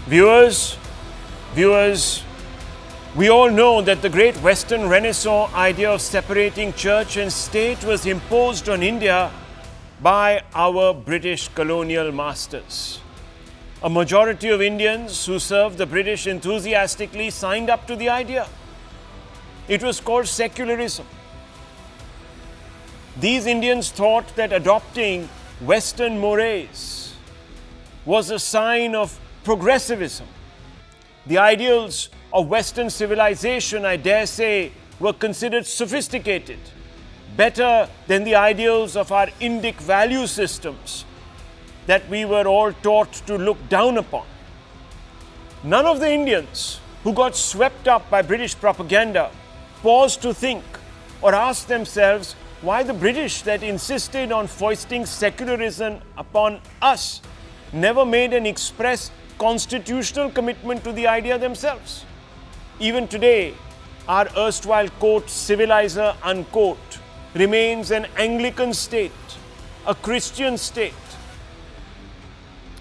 Viewers, we all know that the great Western Renaissance idea of separating church and state was imposed on India by our British colonial masters. A majority of Indians who served the British enthusiastically signed up to the idea. It was called secularism. These Indians thought that adopting Western mores was a sign of progressivism. The ideals of Western civilization, I dare say, were considered sophisticated, better than the ideals of our Indic value systems that we were all taught to look down upon. None of the Indians who got swept up by British propaganda paused to think or ask themselves why the British that insisted on foisting secularism upon us never made an express constitutional commitment to the idea themselves. Even today, our erstwhile quote civilizer unquote remains an Anglican state, a Christian state.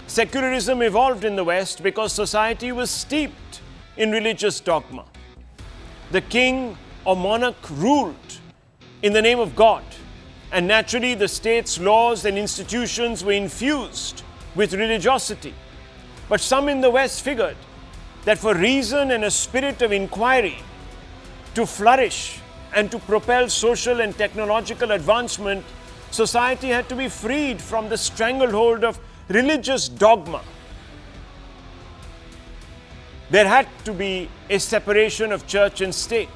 Secularism evolved in the West because society was steeped in religious dogma. The king or monarch ruled in the name of God, and naturally the state's laws and institutions were infused with religiosity. But some in the West figured that for reason and a spirit of inquiry to flourish and to propel social and technological advancement, society had to be freed from the stranglehold of religious dogma. There had to be a separation of church and state.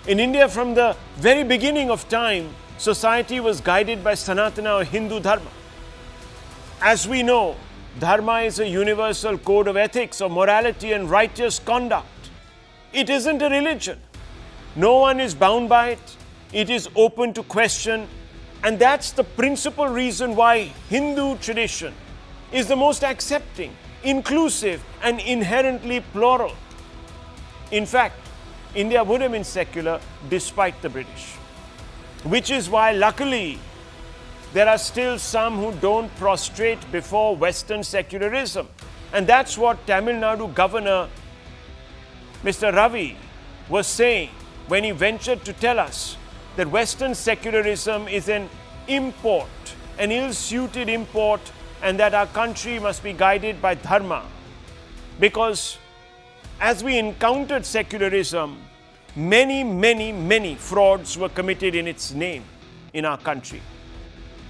In India, from the very beginning of time, society was guided by Sanatana or Hindu Dharma. As we know, Dharma is a universal code of ethics, of morality and righteous conduct. It isn't a religion. No one is bound by it. It is open to question. And that's the principal reason why Hindu tradition is the most accepting, inclusive and inherently plural. In fact, India would have been secular despite the British. Which is why, luckily, there are still some who don't prostrate before Western secularism. And that's what Tamil Nadu Governor Mr. Ravi was saying when he ventured to tell us that Western secularism is an import, an ill-suited import, and that our country must be guided by Dharma. Because as we encountered secularism, many frauds were committed in its name in our country.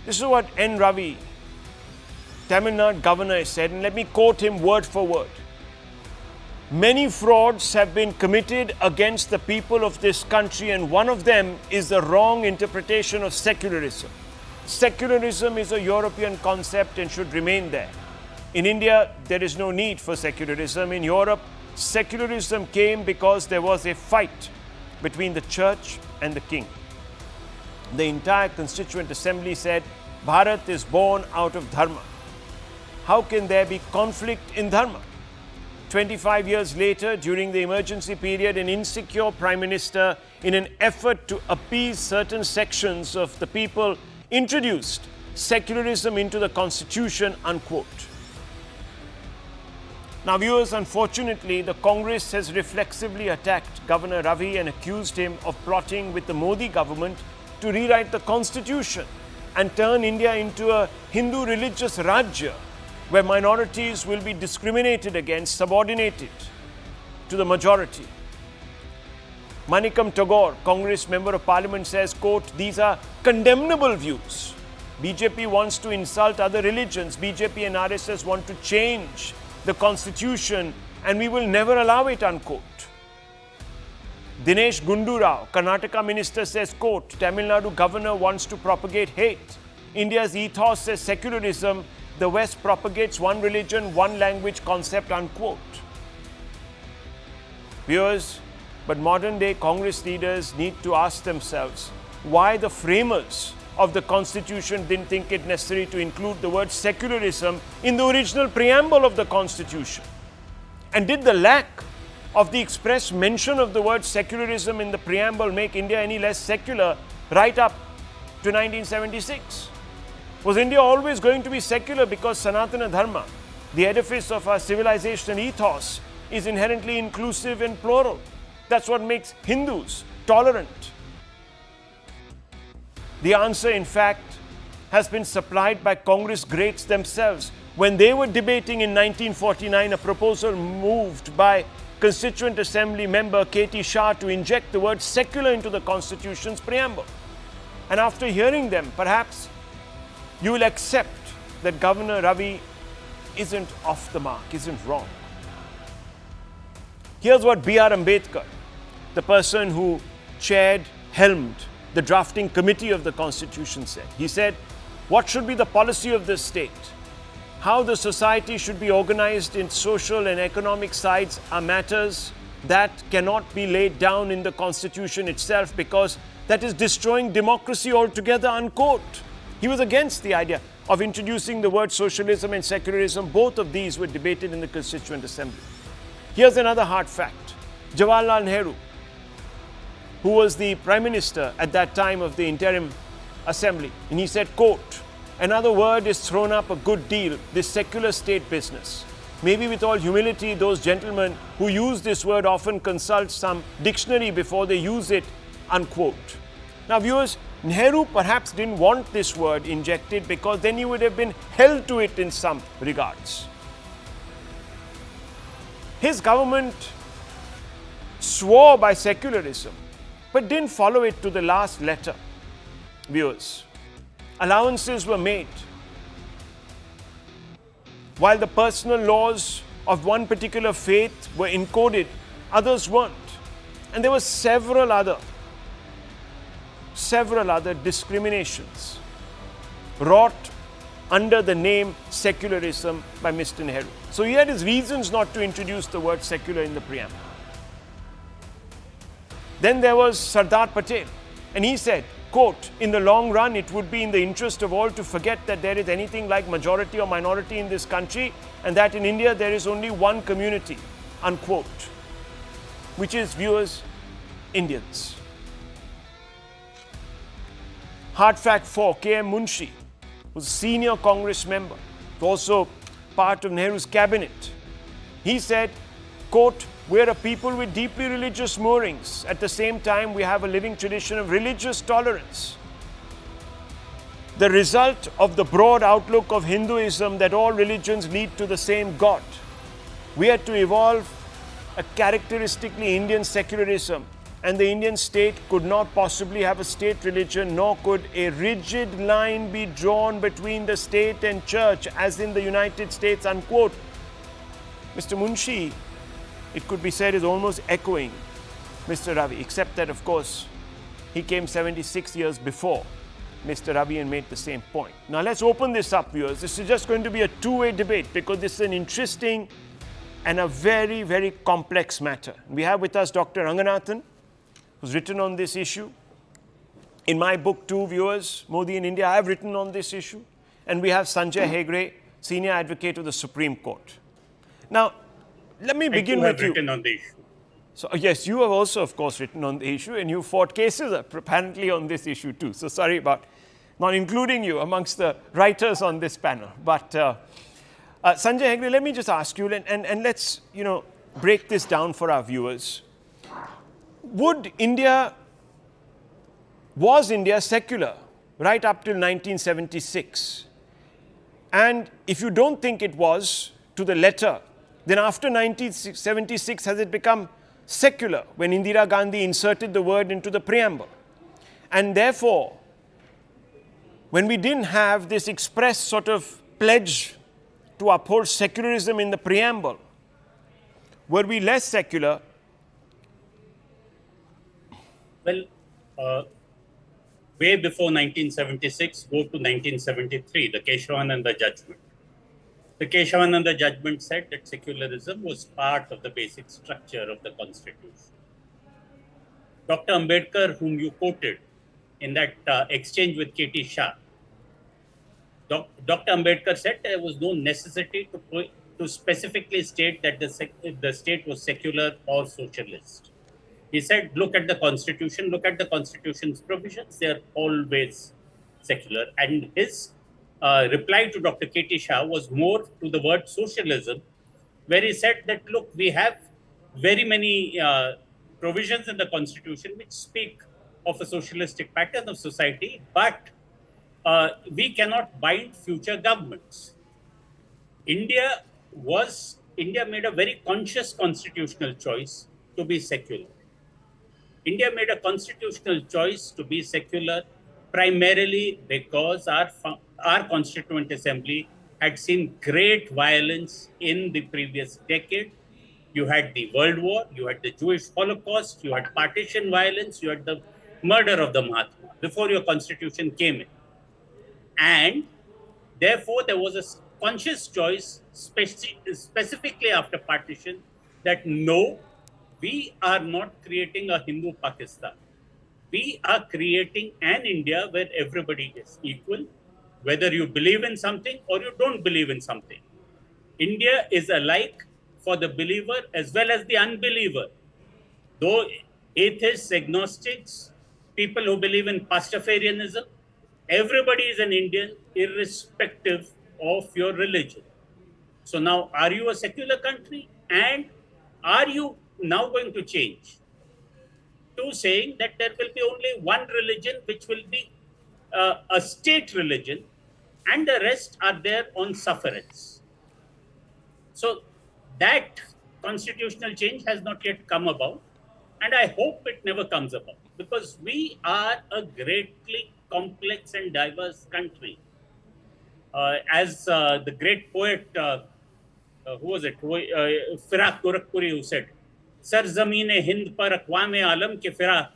This is what N. Ravi, Tamil Nadu governor, said, and let me quote him word for word. Many frauds have been committed against the people of this country, and one of them is the wrong interpretation of secularism. Secularism is a European concept and should remain there. In India, there is no need for secularism. In Europe, secularism came because there was a fight between the church and the king. The entire Constituent Assembly said, Bharat is born out of Dharma. How can there be conflict in Dharma? 25 years later, during the emergency period, an insecure Prime Minister, in an effort to appease certain sections of the people, introduced secularism into the Constitution, unquote. Now, viewers, unfortunately, the Congress has reflexively attacked Governor Ravi and accused him of plotting with the Modi government to rewrite the Constitution and turn India into a Hindu religious Rajya, where minorities will be discriminated against, subordinated to the majority. Manikam Tagore, Congress Member of Parliament, says, quote, these are condemnable views. BJP wants to insult other religions. BJP and RSS want to change the Constitution, and we will never allow it, unquote. Dinesh Gundu Rao, Karnataka Minister, says, quote, Tamil Nadu Governor wants to propagate hate. India's ethos says secularism. The West propagates one religion, one language concept, unquote. Viewers, but modern day Congress leaders need to ask themselves why the framers of the Constitution didn't think it necessary to include the word secularism in the original preamble of the Constitution. And did the lack of the express mention of the word secularism in the preamble make India any less secular right up to 1976? Was India always going to be secular because Sanatana Dharma The edifice of our civilization ethos is inherently inclusive and plural. That's what makes Hindus tolerant. The answer, in fact, has been supplied by Congress greats themselves when they were debating in 1949 a proposal moved by Constituent Assembly member K.T. Shah to inject the word secular into the Constitution's preamble. And after hearing them, perhaps you will accept that Governor Ravi isn't off the mark, isn't wrong. Here's what B.R. Ambedkar, the person who helmed the drafting committee of the Constitution, said. He said, "What should be the policy of this state? How the society should be organized in social and economic sides are matters that cannot be laid down in the Constitution itself because that is destroying democracy altogether," unquote. He was against the idea of introducing the word socialism and secularism. Both of these were debated in the Constituent Assembly. Here's another hard fact. Jawaharlal Nehru, who was the Prime Minister at that time of the interim assembly, and he said, quote, "Another word is thrown up a good deal, this secular state business. Maybe with all humility, those gentlemen who use this word often consult some dictionary before they use it," unquote. Now viewers, Nehru perhaps didn't want this word injected because then he would have been held to it in some regards. His government swore by secularism, but didn't follow it to the last letter. Viewers, allowances were made. While the personal laws of one particular faith were encoded, others weren't. And there were several other discriminations wrought under the name secularism by Mr. Nehru. So he had his reasons not to introduce the word secular in the preamble. Then there was Sardar Patel, and he said, quote, "In the long run, it would be in the interest of all to forget that there is anything like majority or minority in this country, and that in India there is only one community," unquote, which is, viewers, Indians. Hard fact 4, K.M. Munshi was a senior Congress member, also part of Nehru's cabinet. He said, quote, "We're a people with deeply religious moorings. At the same time, we have a living tradition of religious tolerance. The result of the broad outlook of Hinduism that all religions lead to the same God. We had to evolve a characteristically Indian secularism, and the Indian state could not possibly have a state religion, nor could a rigid line be drawn between the state and church as in the United States," unquote. Mr. Munshi, it could be said, is almost echoing Mr. Ravi, except that, of course, he came 76 years before Mr. Ravi and made the same point. Now let's open this up, viewers. This is just going to be a two-way debate because this is an interesting and a very, very complex matter. We have with us Dr. Ranganathan, who's written on this issue. In my book too, viewers, Modi in India, I have written on this issue. And we have Sanjay Hegde, Senior Advocate of the Supreme Court. Now, let me begin with you. Written on the issue. So, yes, you have also, of course, written on the issue, and you fought cases apparently on this issue too. So sorry about not including you amongst the writers on this panel. But Sanjay Hegde, let me just ask you, and let's break this down for our viewers. Was India secular right up till 1976? And if you don't think it was to the letter, then after 1976, has it become secular when Indira Gandhi inserted the word into the preamble? And therefore, when we didn't have this express sort of pledge to uphold secularism in the preamble, were we less secular? Well, way before 1976, go to 1973, the Keshavananda judgment. The Keshavananda judgment said that secularism was part of the basic structure of the Constitution. Dr. Ambedkar, whom you quoted in that exchange with K.T. Shah, Dr. Ambedkar said there was no necessity to specifically state that the state was secular or socialist. He said, look at the Constitution, look at the Constitution's provisions, they are always secular. And his reply to Dr. K.T. Shah was more to the word socialism, where he said that, look, we have very many provisions in the constitution which speak of a socialistic pattern of society, but we cannot bind future governments. India made a very conscious constitutional choice to be secular. India made a constitutional choice to be secular primarily because our Constituent Assembly had seen great violence in the previous decade. You had the World War, you had the Jewish Holocaust, you had partition violence, you had the murder of the Mahatma before your constitution came in. And therefore, there was a conscious choice, specifically after partition, that no, we are not creating a Hindu Pakistan. We are creating an India where everybody is equal, whether you believe in something or you don't believe in something. India is alike for the believer as well as the unbeliever. Though atheists, agnostics, people who believe in Pastafarianism, everybody is an Indian irrespective of your religion. So now, are you a secular country? And are you now going to change to saying that there will be only one religion which will be a state religion and the rest are there on sufferance? So that constitutional change has not yet come about, and I hope it never comes about, because we are a greatly complex and diverse country. As the great poet, who was it? Firak Gorakhpuri, who said, "Sar zameen Hind par aqwam-e alam ke firak,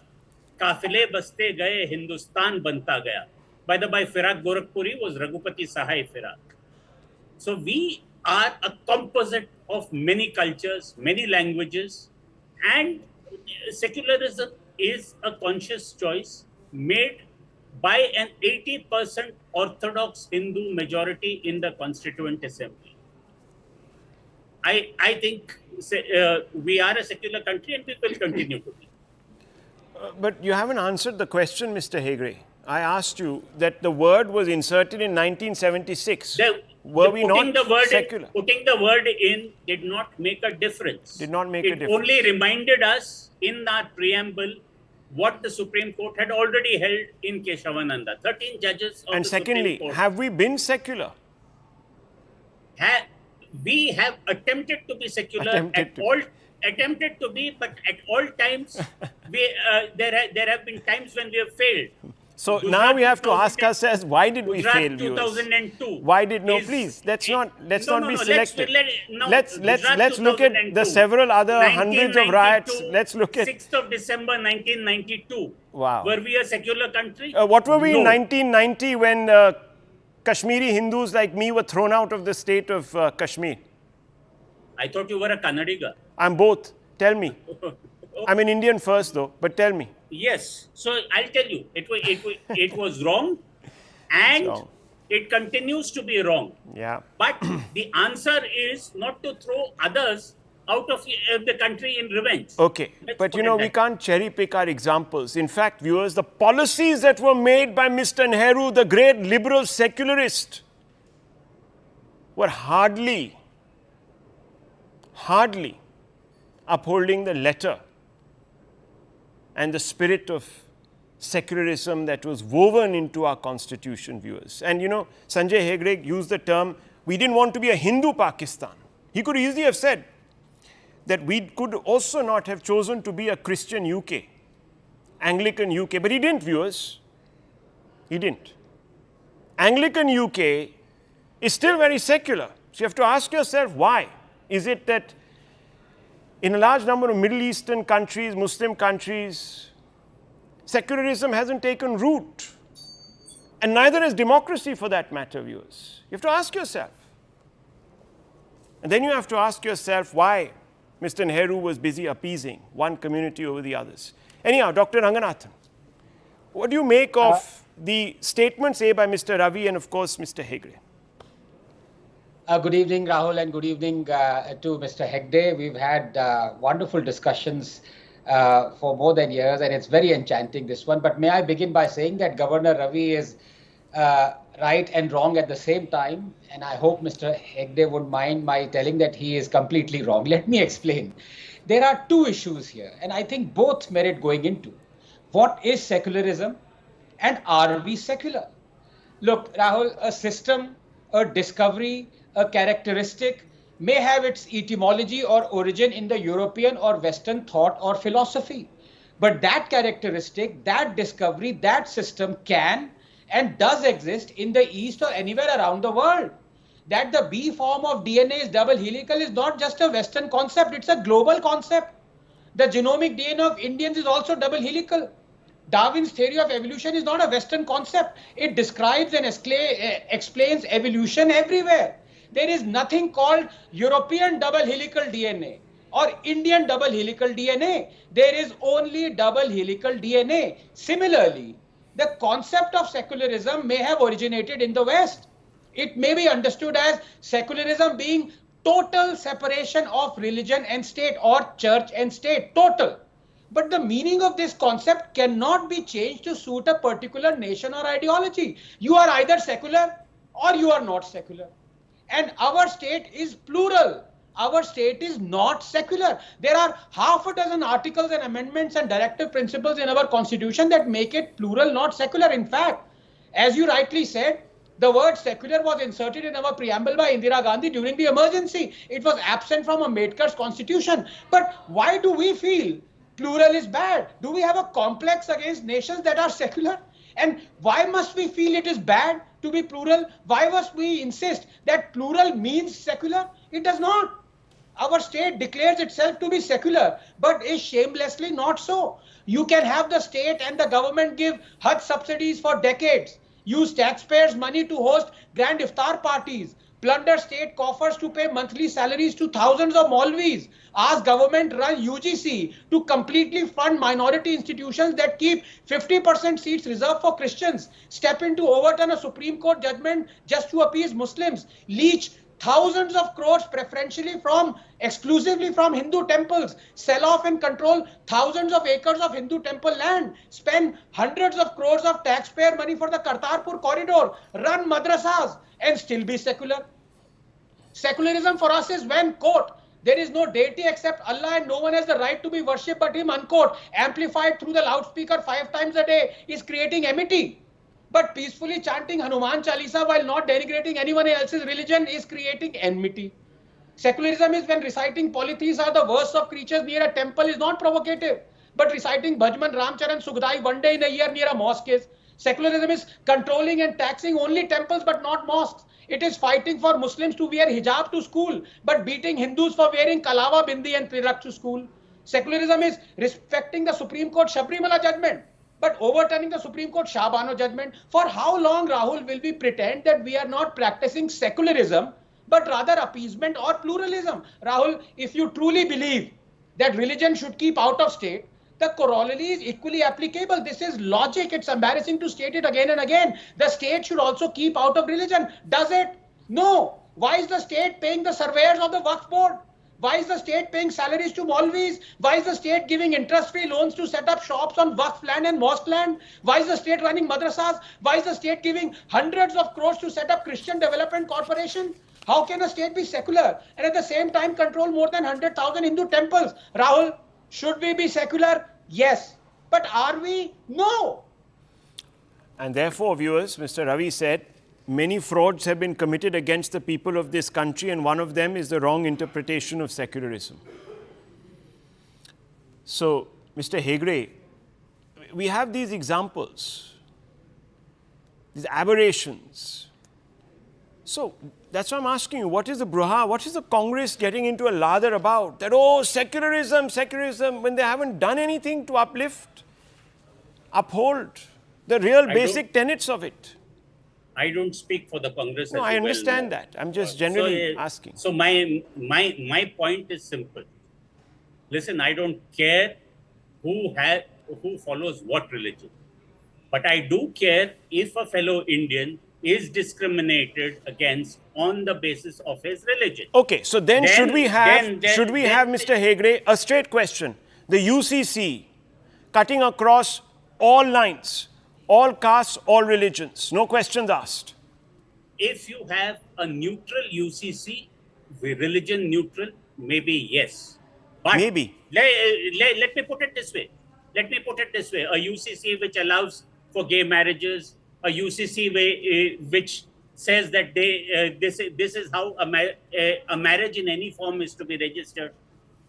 kafile baste gaye Hindustan banta gaya." By the by, Firak Gorakhpuri was Raghupati Sahai Firak. So we are a composite of many cultures, many languages, and secularism is a conscious choice made by an 80% Orthodox Hindu majority in the Constituent Assembly. I think we are a secular country and we will continue to be. But you haven't answered the question, Mr. Hegde. I asked you that the word was inserted in 1976. Were we not secular? Putting the word in did not make a difference. Did not make a difference. It only reminded us in our preamble what the Supreme Court had already held in Keshavananda. 13 judges of and the secondly, Supreme Court. have we been secular? We have attempted to be secular attempted to be, but at all times, there have been times when we have failed. So Gujarat now we have to ask ourselves, why did we fail? 2002. Why did please? Let's not be selective. Let's look at the several other hundreds of riots. Let's look at 6th of December 1992. Wow. Were we a secular country? What were we in 1990 when Kashmiri Hindus like me were thrown out of the state of Kashmir? I thought you were a Kannadiga. I'm both. Tell me. I'm an Indian first though, but tell me. Yes. So I'll tell you, it was wrong, and it continues to be wrong. Yeah. But the answer is not to throw others out of the country in revenge. Okay. But we can't cherry pick our examples. In fact, viewers, the policies that were made by Mr. Nehru, the great liberal secularist, were hardly upholding the letter and the spirit of secularism that was woven into our constitution, viewers. And Sanjay Hegde used the term, we didn't want to be a Hindu Pakistan. He could easily have said that we could also not have chosen to be a Christian UK, Anglican UK, but he didn't, viewers. He didn't. Anglican UK is still very secular. So you have to ask yourself, why? Is it that in a large number of Middle Eastern countries, Muslim countries, secularism hasn't taken root? And neither has democracy, for that matter, viewers. You have to ask yourself. And then you have to ask yourself why Mr. Nehru was busy appeasing one community over the others. Anyhow, Dr. Ranganathan, what do you make of the statements A by Mr. Ravi and, of course, Mr. Hegde? Good evening, Rahul, and good evening to Mr. Hegde. We've had wonderful discussions for more than years, and it's very enchanting, this one. But may I begin by saying that Governor Ravi is right and wrong at the same time, and I hope Mr. Hegde would mind my telling that he is completely wrong. Let me explain. There are two issues here, and I think both merit going into. What is secularism, and are we secular? Look, Rahul, a system, a discovery, a characteristic may have its etymology or origin in the European or Western thought or philosophy. But that characteristic, that discovery, that system can and does exist in the East or anywhere around the world. That the B form of DNA is double helical is not just a Western concept, it's a global concept. The genomic DNA of Indians is also double helical. Darwin's theory of evolution is not a Western concept. It describes and explains evolution everywhere. There is nothing called European double helical DNA or Indian double helical DNA. There is only double helical DNA. Similarly, the concept of secularism may have originated in the West. It may be understood as secularism being total separation of religion and state or church and state, total. But the meaning of this concept cannot be changed to suit a particular nation or ideology. You are either secular or you are not secular. And our state is plural. Our state is not secular. There are half a dozen articles and amendments and directive principles in our constitution that make it plural, not secular. In fact, as you rightly said, the word secular was inserted in our preamble by Indira Gandhi during the emergency. It was absent from Ambedkar's constitution. But why do we feel plural is bad? Do we have a complex against nations that are secular? And why must we feel it is bad to be plural? Why must we insist that plural means secular? It does not. Our state declares itself to be secular, but is shamelessly not so. You can have the state and the government give Hajj subsidies for decades, use taxpayers' money to host grand iftar parties, plunder state coffers to pay monthly salaries to thousands of Maulvis, ask government-run UGC to completely fund minority institutions that keep 50% seats reserved for Christians, step in to overturn a Supreme Court judgment just to appease Muslims, leech thousands of crores preferentially exclusively from Hindu temples, sell off and control thousands of acres of Hindu temple land, spend hundreds of crores of taxpayer money for the Kartarpur corridor, run madrasas, and still be secular. Secularism for us is when, quote, there is no deity except Allah and no one has the right to be worshipped but him, unquote, amplified through the loudspeaker 5 times a day, is creating amity. But peacefully chanting Hanuman Chalisa while not denigrating anyone else's religion is creating enmity. Secularism is when reciting polytheists are the worst of creatures near a temple is not provocative, but reciting Bhajman Ramcharan Sukhdai one day in a year near a mosque is. Secularism is controlling and taxing only temples but not mosques. It is fighting for Muslims to wear hijab to school, but beating Hindus for wearing Kalawa Bindi and Tirak to school. Secularism is respecting the Supreme Court Sabrimala judgment, but overturning the Supreme Court Shah Bano judgment. For how long, Rahul, will we pretend that we are not practicing secularism, but rather appeasement or pluralism? Rahul, if you truly believe that religion should keep out of state, the corollary is equally applicable. This is logic. It's embarrassing to state it again and again. The state should also keep out of religion. Does it? No. Why is the state paying the surveyors of the Waqf board? Why is the state paying salaries to Maulvis? Why is the state giving interest-free loans to set up shops on Waqf land and mosque land? Why is the state running madrasas? Why is the state giving hundreds of crores to set up Christian Development Corporation? How can a state be secular and at the same time control more than 100,000 Hindu temples? Rahul, should we be secular? Yes. But are we? No. And therefore, viewers, Mr. Ravi said, many frauds have been committed against the people of this country, and one of them is the wrong interpretation of secularism. So, Mr. Hegde, we have these examples, these aberrations. So, that's why I'm asking you, what is the bruha, what is the Congress getting into a lather about? That, oh, secularism, when they haven't done anything to uplift, uphold the real basic tenets of it. I don't speak for the Congress. No, I understand that. I'm just generally asking. So my point is simple. Listen, I don't care who follows what religion, but I do care if a fellow Indian is discriminated against on the basis of his religion. Okay, so then should we have, Mr. Hegde, a straight question? The UCC cutting across all lines, all castes, all religions, no questions asked. if you have a neutral UCC, religion neutral, maybe yes. But Maybe. let me put it this way. A UCC which allows for gay marriages, a UCC which says that this is how a marriage in any form is to be registered.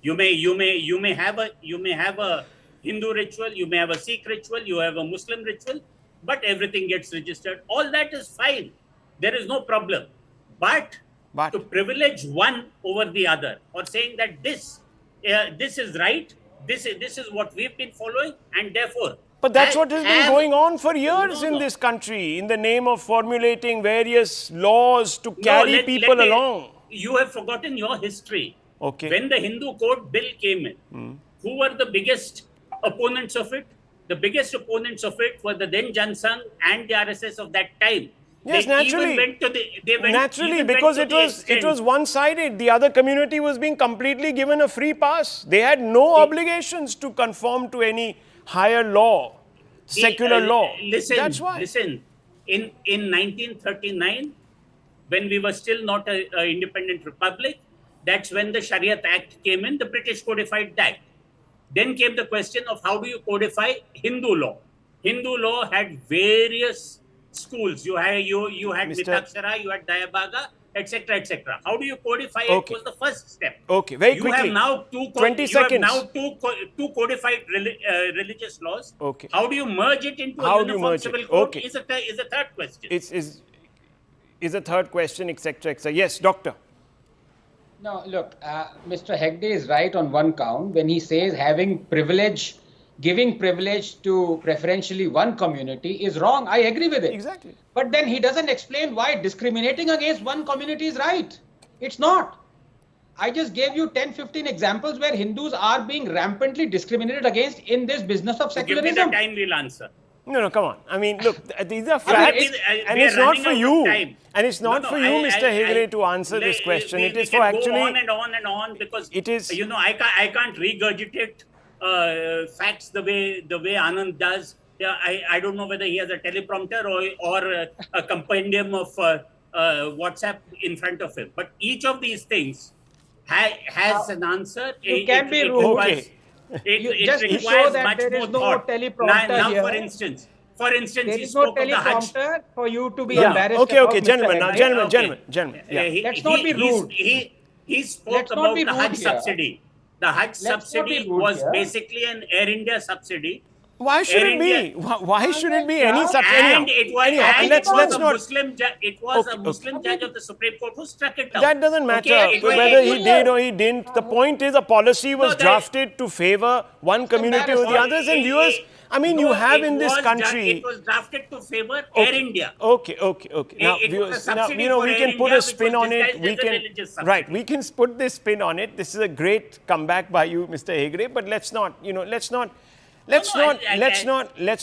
You may have a Hindu ritual, you may have a Sikh ritual, you have a Muslim ritual, but everything gets registered. All that is fine. There is no problem. But to privilege one over the other, or saying that this is right, this is what we've been following, and therefore. But that's what has been going on for years in this country, in the name of formulating various laws to carry people along. You have forgotten your history. Okay. When the Hindu Code Bill came in, who were the biggest opponents of it? The biggest opponents of it were the then Jansangh and the RSS of that time. Yes, they naturally. Because it was one-sided. The other community was being completely given a free pass. They had no obligations to conform to any higher law, secular law. That's why. Listen, in 1939, when we were still not an independent republic, that's when the Shariat Act came in. The British codified that. Then came the question of how do you codify Hindu law. Hindu law had various schools. You had Mitakshara, you had Dayabaga, etc., etc. How do you codify it was the first step. Okay, very quickly. You have now 20 seconds. two codified religious laws. Okay. How do you merge it into a uniform civil code is a third question. Is a third question, etc., etc. Yes, doctor. No, look, Mr. Hegde is right on one count when he says giving privilege to preferentially one community is wrong. I agree with it. Exactly. But then he doesn't explain why discriminating against one community is right. It's not. I just gave you 10, 15 examples where Hindus are being rampantly discriminated against in this business of secularism. Give me the time, we'll answer. No, come on. I mean, look, these are facts, and it's not for you. And it's not for you, Mr. Hegde, to answer this question. It is for actually. Go on and on and on because it is. You know, I can't regurgitate facts the way Anand does. Yeah, I don't know whether he has a teleprompter or a compendium of WhatsApp in front of him. But each of these things has an answer. You can be rude. Okay. Just to show that there is no teleprompter now, here. For instance, there he is no spoke of the Hajj. teleprompter for you to be embarrassed. Okay, gentlemen. Now, gentlemen. Yeah. Let's not be rude. He spoke about the Hajj subsidy. The Hajj subsidy was basically an Air India subsidy. Why should it be? Why should it be any subsidy? And it was a Muslim judge of the Supreme Court who struck it down. That doesn't matter whether he did or he didn't. The point is a policy was drafted to favor one community over the others. And viewers, I mean, you have in this country. It was drafted to favor Air India. Okay. Now, viewers, we can put a spin on it. We can put this spin on it. This is a great comeback by you, Mr. Hegde. But let's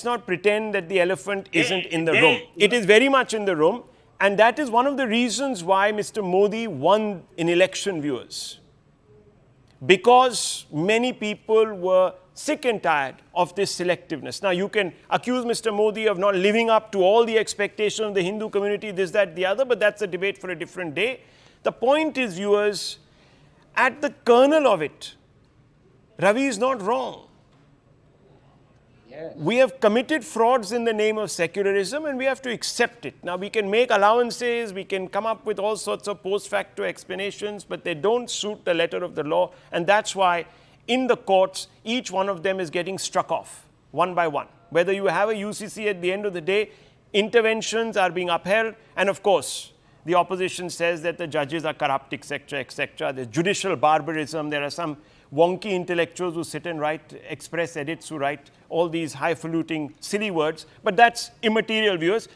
not pretend that the elephant isn't in the room. It is very much in the room. And that is one of the reasons why Mr. Modi won in election, viewers. Because many people were sick and tired of this selectiveness. Now, you can accuse Mr. Modi of not living up to all the expectations of the Hindu community, this, that, the other, but that's a debate for a different day. The point is, viewers, at the kernel of it, Ravi is not wrong. Yes. We have committed frauds in the name of secularism and we have to accept it. Now, we can make allowances, we can come up with all sorts of post facto explanations, but they don't suit the letter of the law. And that's why in the courts, each one of them is getting struck off one by one. Whether you have a UCC at the end of the day, interventions are being upheld. And of course, the opposition says that the judges are corrupt, etc., etc. There's judicial barbarism. There are some wonky intellectuals who sit and write express edits, who write all these highfalutin, silly words. But that's immaterial, viewers.